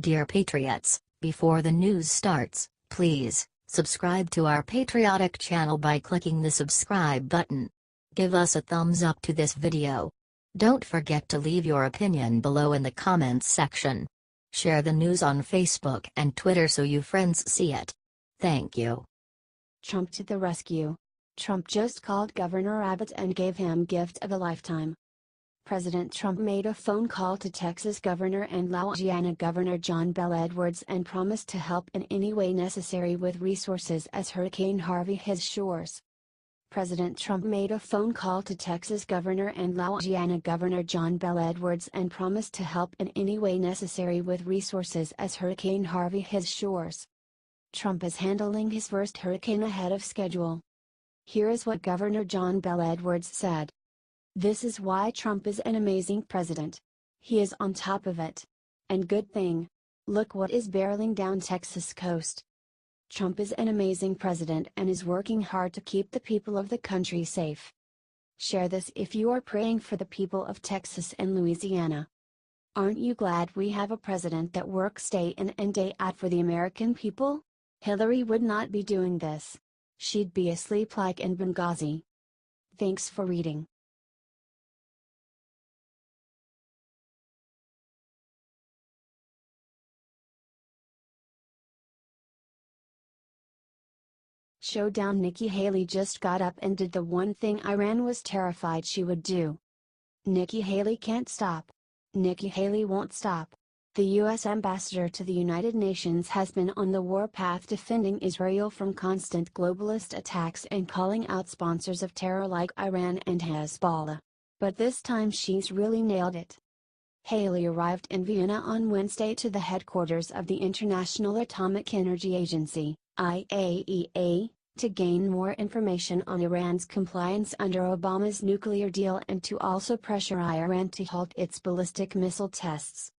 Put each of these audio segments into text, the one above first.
Dear Patriots, before the news starts, please subscribe to our patriotic channel by clicking the subscribe button. Give us a thumbs up to this video. Don't forget to leave your opinion below in the comments section. Share the news on Facebook and Twitter so you friends see it. Thank you. Trump to the rescue. Trump just called Governor Abbott and gave him gift of a lifetime. President Trump made a phone call to Texas Governor and Louisiana Governor Bel Edwards and promised to help in any way necessary with resources as Hurricane Harvey hits shores. President Trump made a phone call to Texas Governor and Louisiana Governor Bel Edwards and promised to help in any way necessary with resources as Hurricane Harvey hits shores. Trump is handling his first hurricane ahead of schedule. Here is what Governor Bel Edwards said. "This is why Trump is an amazing president. He is on top of it. And good thing. Look what is barreling down Texas coast. Trump is an amazing president and is working hard to keep the people of the country safe. Share this if you are praying for the people of Texas and Louisiana. Aren't you glad we have a president that works day in and day out for the American people? Hillary would not be doing this. She'd be asleep like in Benghazi." Thanks for reading. Showdown. Nikki Haley just got up and did the one thing Iran was terrified she would do. Nikki Haley can't stop. Nikki Haley won't stop. The U.S. ambassador to the United Nations has been on the warpath defending Israel from constant globalist attacks and calling out sponsors of terror like Iran and Hezbollah. But this time she's really nailed it. Haley arrived in Vienna on Wednesday to the headquarters of the International Atomic Energy Agency, IAEA, to gain more information on Iran's compliance under Obama's nuclear deal and to also pressure Iran to halt its ballistic missile tests.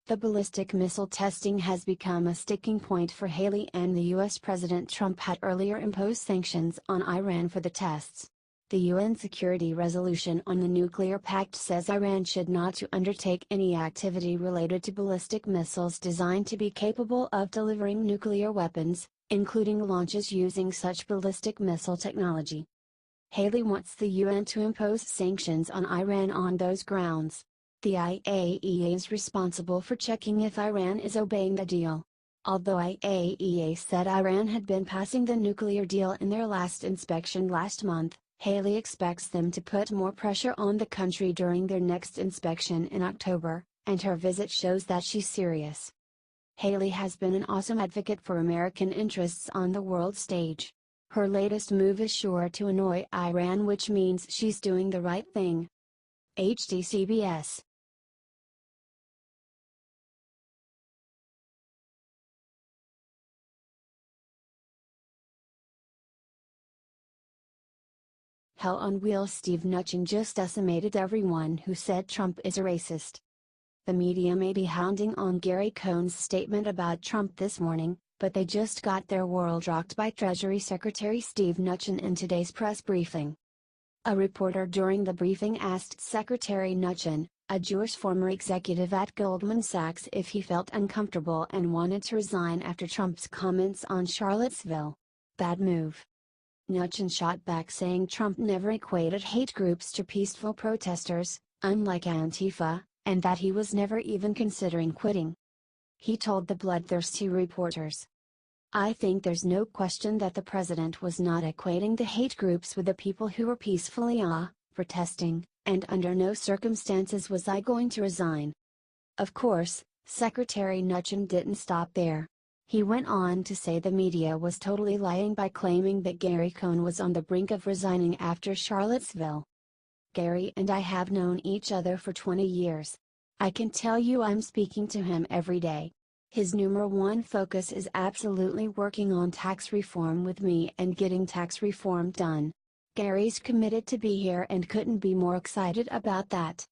The ballistic missile testing has become a sticking point for Haley, and the U.S. President Trump had earlier imposed sanctions on Iran for the tests. The UN Security Resolution on the Nuclear Pact says Iran should not to undertake any activity related to ballistic missiles designed to be capable of delivering nuclear weapons, including launches using such ballistic missile technology. Haley wants the UN to impose sanctions on Iran on those grounds. The IAEA is responsible for checking if Iran is obeying the deal. Although IAEA said Iran had been passing the nuclear deal in their last inspection last month, Haley expects them to put more pressure on the country during their next inspection in October, and her visit shows that she's serious. Haley has been an awesome advocate for American interests on the world stage. Her latest move is sure to annoy Iran, which means she's doing the right thing. HDCBS. Hell on wheels. Steve Mnuchin just decimated everyone who said Trump is a racist. The media may be hounding on Gary Cohn's statement about Trump this morning, but they just got their world rocked by Treasury Secretary Steve Mnuchin in today's press briefing. A reporter during the briefing asked Secretary Mnuchin, a Jewish former executive at Goldman Sachs, if he felt uncomfortable and wanted to resign after Trump's comments on Charlottesville. Bad move. Mnuchin shot back saying Trump never equated hate groups to peaceful protesters, unlike Antifa, and that he was never even considering quitting. He told the bloodthirsty reporters, "I think there's no question that the president was not equating the hate groups with the people who were peacefully protesting, and under no circumstances was I going to resign." Of course, Secretary Mnuchin didn't stop there. He went on to say the media was totally lying by claiming that Gary Cohn was on the brink of resigning after Charlottesville. "Gary and I have known each other for 20 years. I can tell you I'm speaking to him every day. His number one focus is absolutely working on tax reform with me and getting tax reform done. Gary's committed to be here and couldn't be more excited about that."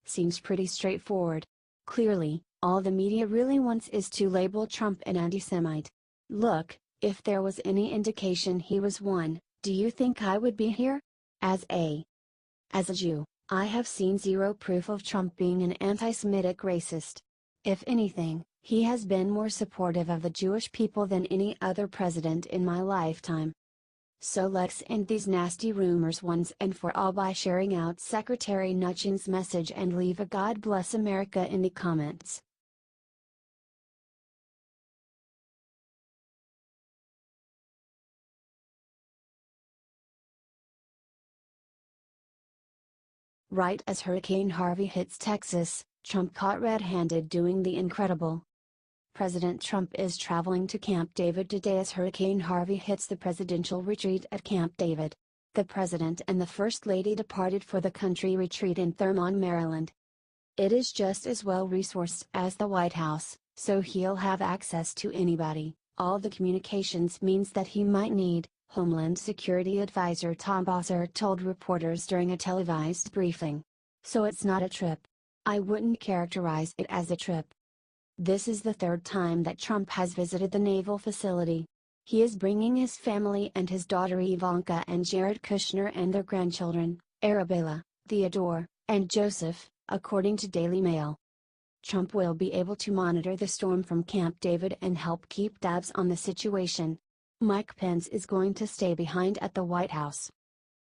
Seems pretty straightforward. Clearly, all the media really wants is to label Trump an anti-Semite. Look, if there was any indication he was one, do you think I would be here? As a Jew, I have seen zero proof of Trump being an anti-Semitic racist. If anything, He has been more supportive of the Jewish people than any other president in my lifetime. So let's end these nasty rumors once and for all by sharing out Secretary Mnuchin's message and leave a God bless America in the comments. Right as Hurricane Harvey hits Texas, Trump caught red-handed doing the incredible. President Trump is traveling to Camp David today as Hurricane Harvey hits the presidential retreat at Camp David. The President and the First Lady departed for the country retreat in Thurmont, Maryland. It is just as well resourced as the White House, so he'll have access to anybody. All the communications means that he might need, Homeland Security Advisor Tom Bossert told reporters during a televised briefing. So it's not a trip. I wouldn't characterize it as a trip. This is the third time that Trump has visited the naval facility. He is bringing his family and his daughter Ivanka and Jared Kushner and their grandchildren, Arabella, Theodore, and Joseph, according to Daily Mail. Trump will be able to monitor the storm from Camp David and help keep tabs on the situation. Mike Pence is going to stay behind at the White House.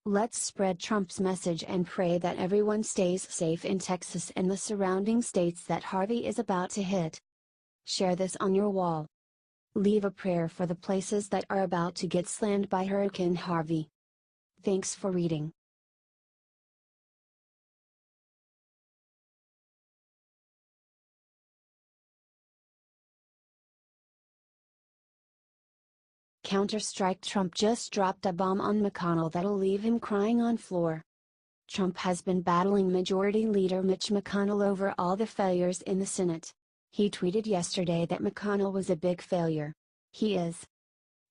Let's spread Trump's message and pray that everyone stays safe in Texas and the surrounding states that Harvey is about to hit. Share this on your wall. Leave a prayer for the places that are about to get slammed by Hurricane Harvey. Thanks for reading. Counter-strike: Trump just dropped a bomb on McConnell that'll leave him crying on floor. Trump has been battling Majority Leader Mitch McConnell over all the failures in the Senate. He tweeted yesterday that McConnell was a big failure. He is.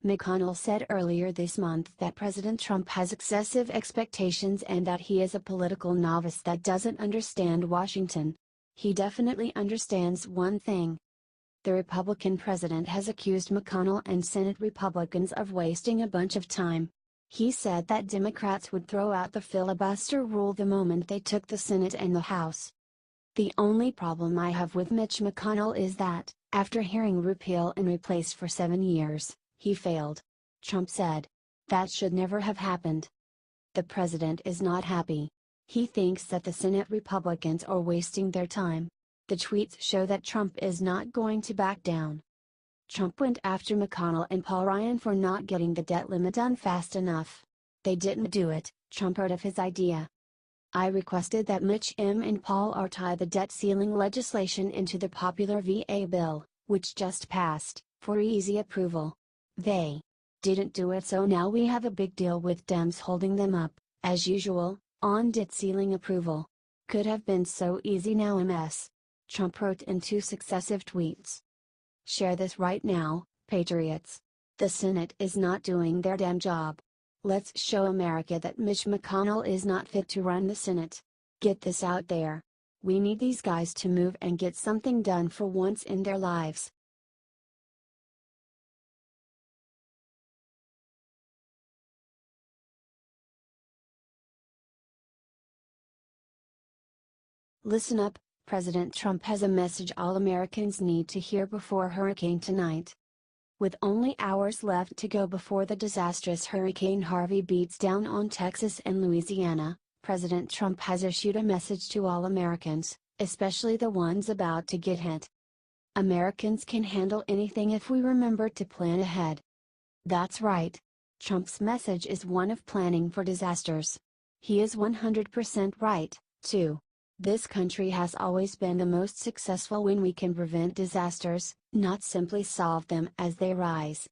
McConnell said earlier this month that President Trump has excessive expectations and that he is a political novice that doesn't understand Washington. He definitely understands one thing. The Republican president has accused McConnell and Senate Republicans of wasting a bunch of time. He said that Democrats would throw out the filibuster rule the moment they took the Senate and the House. The only problem I have with Mitch McConnell is that, after hearing repeal and replace for 7 years, he failed. Trump said. That should never have happened. The president is not happy. He thinks that the Senate Republicans are wasting their time. The tweets show that Trump is not going to back down. Trump went after McConnell and Paul Ryan for not getting the debt limit done fast enough. They didn't do it, Trump heard of his idea. I requested that Mitch and Paul R tie the debt ceiling legislation into the popular VA bill, which just passed, for easy approval. They didn't do it, so now we have a big deal with Dems holding them up, as usual, on debt ceiling approval. Could have been so easy, now a mess. Trump wrote in 2 successive tweets. Share this right now, patriots. The Senate is not doing their damn job. Let's show America that Mitch McConnell is not fit to run the Senate. Get this out there. We need these guys to move and get something done for once in their lives. Listen up. President Trump has a message all Americans need to hear before hurricane tonight. With only hours left to go before the disastrous Hurricane Harvey beats down on Texas and Louisiana, President Trump has issued a message to all Americans, especially the ones about to get hit. Americans can handle anything if we remember to plan ahead. That's right. Trump's message is one of planning for disasters. He is 100% right, too. This country has always been the most successful when we can prevent disasters, not simply solve them as they rise.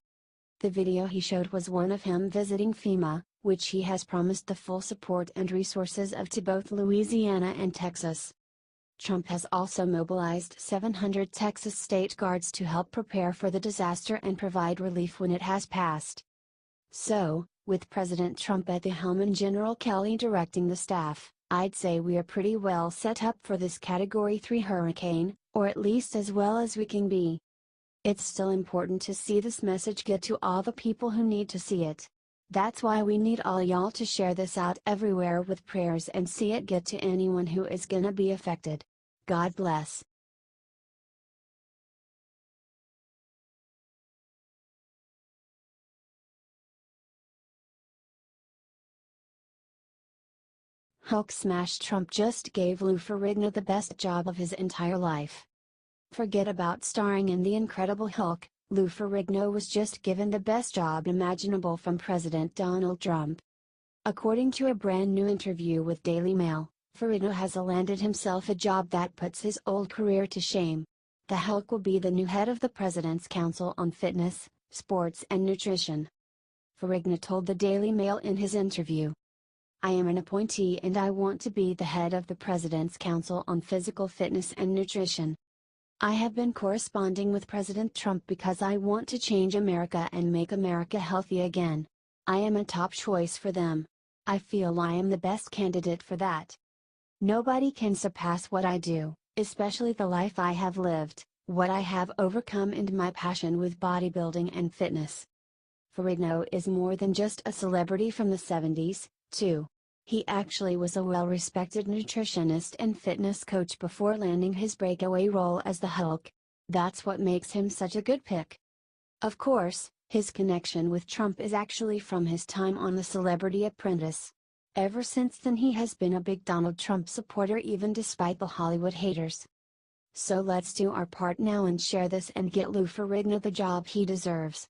The video he showed was one of him visiting FEMA, which he has promised the full support and resources of to both Louisiana and Texas. Trump has also mobilized 700 Texas state guards to help prepare for the disaster and provide relief when it has passed. So, with President Trump at the helm and General Kelly directing the staff, I'd say we are pretty well set up for this Category 3 hurricane, or at least as well as we can be. It's still important to see this message get to all the people who need to see it. That's why we need all y'all to share this out everywhere with prayers and see it get to anyone who is gonna be affected. God bless. Hulk smash Trump just gave Lou Ferrigno the best job of his entire life. Forget about starring in The Incredible Hulk, Lou Ferrigno was just given the best job imaginable from President Donald Trump. According to a brand new interview with Daily Mail, Ferrigno has landed himself a job that puts his old career to shame. The Hulk will be the new head of the President's Council on Fitness, Sports and Nutrition. Ferrigno told the Daily Mail in his interview, "I am an appointee and I want to be the head of the President's Council on Physical Fitness and Nutrition. I have been corresponding with President Trump because I want to change America and make America healthy again. I am a top choice for them. I feel I am the best candidate for that. Nobody can surpass what I do, especially the life I have lived, what I have overcome and my passion with bodybuilding and fitness." Ferrigno is more than just a celebrity from the 70s, too. He actually was a well-respected nutritionist and fitness coach before landing his breakaway role as the Hulk. That's what makes him such a good pick. Of course, his connection with Trump is actually from his time on The Celebrity Apprentice. Ever since then he has been a big Donald Trump supporter even despite the Hollywood haters. So let's do our part now and share this and get Lou Ferrigno the job he deserves.